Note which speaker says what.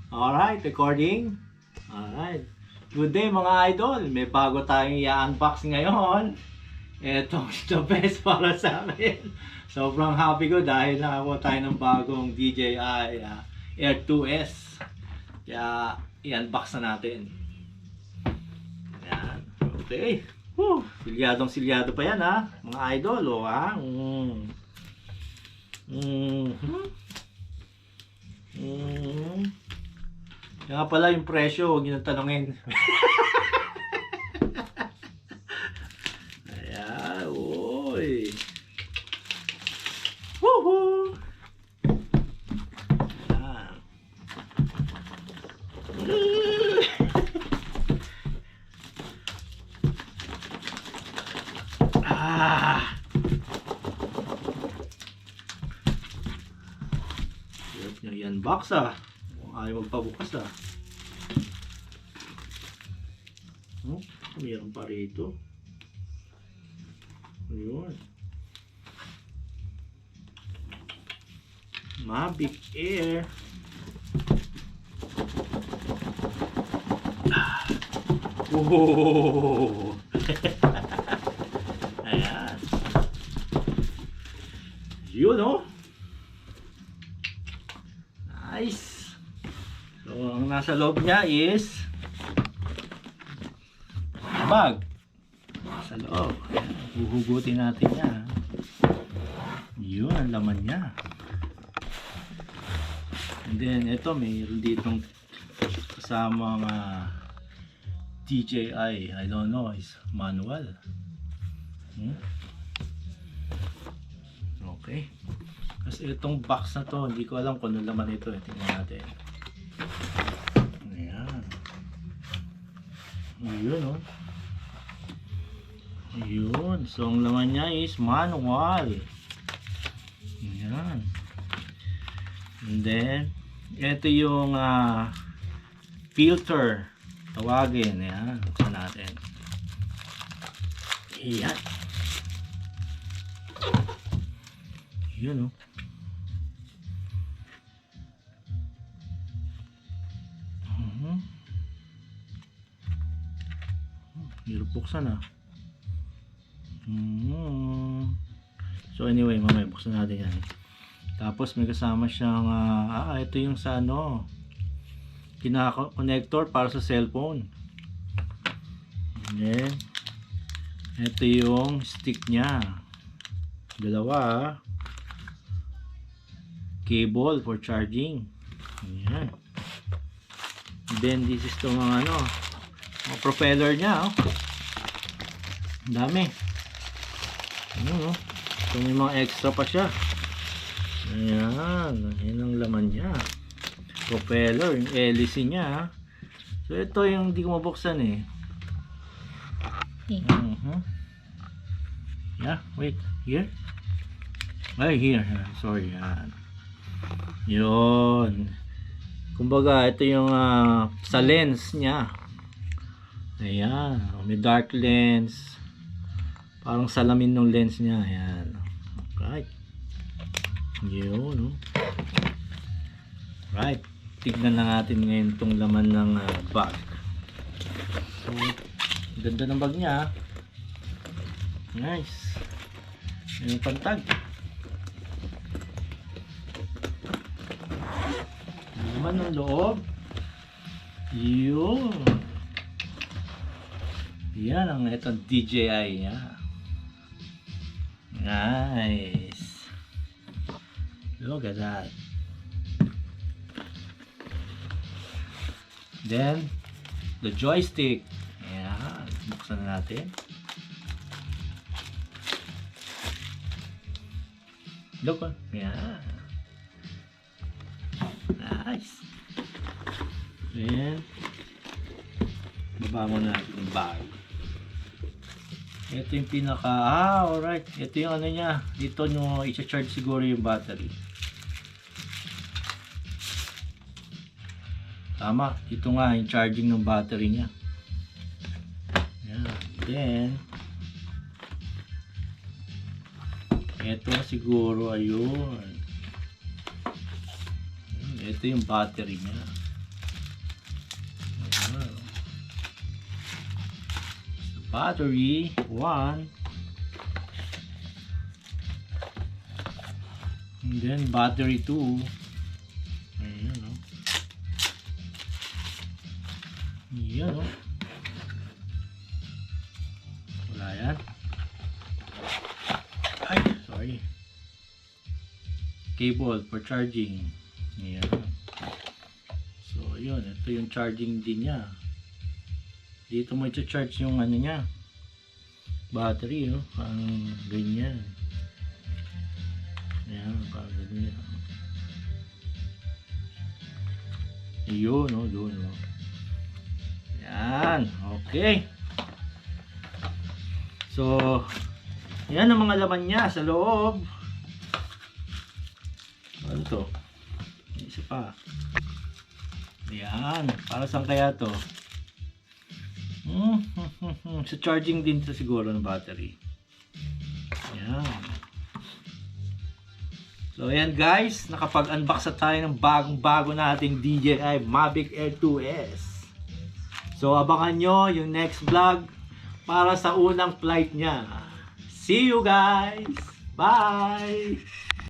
Speaker 1: Alright, recording. Alright. Good day mga idol. May bago tayong i-unbox ngayon. Ito the best para sa akin. Sobrang happy ko dahil nakakuha tayo ng bagong DJI Air2s. Kaya i-unbox na natin. Ayan. Okay. Silyadong silyado pa yan ha. Mga idol. Ha? Kaya pala yung presyo, huwag nyo nang tanongin. Ayan, oy. Woohoo! Ayan. Hirap nyo i-unbox ayaw magpabukas mayroon pa rito. Ayun. Mavic Air. Oh. Ayan. Yun oh. Nice. So ang nasa loob niya is bag sa loob. Huhugutin natin yan. Yun ang laman niya. And then ito mayroon ditong kasamang DJI, I don't know, is manual. Okay. Kasi itong box na to, hindi ko alam kung ano laman ito. Tingnan natin. Ayan. Ayun oh. Ayun. So ang laman niya is manual. Ayan. And then ito yung filter. Tawagin. Ayan. Buksan natin. Ayan. Yun oh. Hirap buksan So anyway, mamaya buksan natin yan. Tapos may kasama siyang ito yung sa connector para sa cellphone. And then ito yung stick niya. Dalawa cable for charging. Ayan. And then this is the mga mga propeller niya ang dami. Ano so may mga extra pa siya. Ayan. Ayan ang laman niya. Propeller, yung hélice niya. So ito yung hindi ko mabuksan eh. Yeah, wait. Here? Ay, here. Sorry. Yan. Yun. Kumbaga, ito yung sa lens niya. Ayan. May dark lens. Parang salamin ng lens niya. Ayan. Right. Yun. Right. Tignan na natin ngayon itong laman ng bag. So, ganda ng bag niya. Nice. Yung pantag. Laman ng loob. Yun. Yan ang itong DJI niya. Nice. Look at that. Then, the joystick. Ayan. Buksan na natin. Look. Ayan. Nice. Then, baba mo natin yung bag. Ito yung pinaka, alright. Ito yung niya. Dito nyo i-charge siguro yung battery. Tama. Ito nga yung charging ng battery niya. Yan. Then, ito siguro, ayun. Ito yung battery niya. battery 1, and then battery 2. Ayan, no? Ayan, no? Wala yan. Ay, sorry. Cable for charging. Ayan. So, yun. Ito yung charging din niya. Dito mo i-charge yung ano niya. Battery, no? Parang ganyan. Ayan, parang ganyan. Ayun, no? Doon, no? Ayan. Okay. So, yan ang mga laman niya sa loob. Ano to? Isa pa. Ayan. Para saan kaya to? Sa charging din to siguro ng battery. Ayan. So, ayan guys. Nakapag-unbox na tayo ng bagong-bago nating DJI Mavic Air 2s. So, abangan nyo yung next vlog para sa unang flight niya. See you guys! Bye!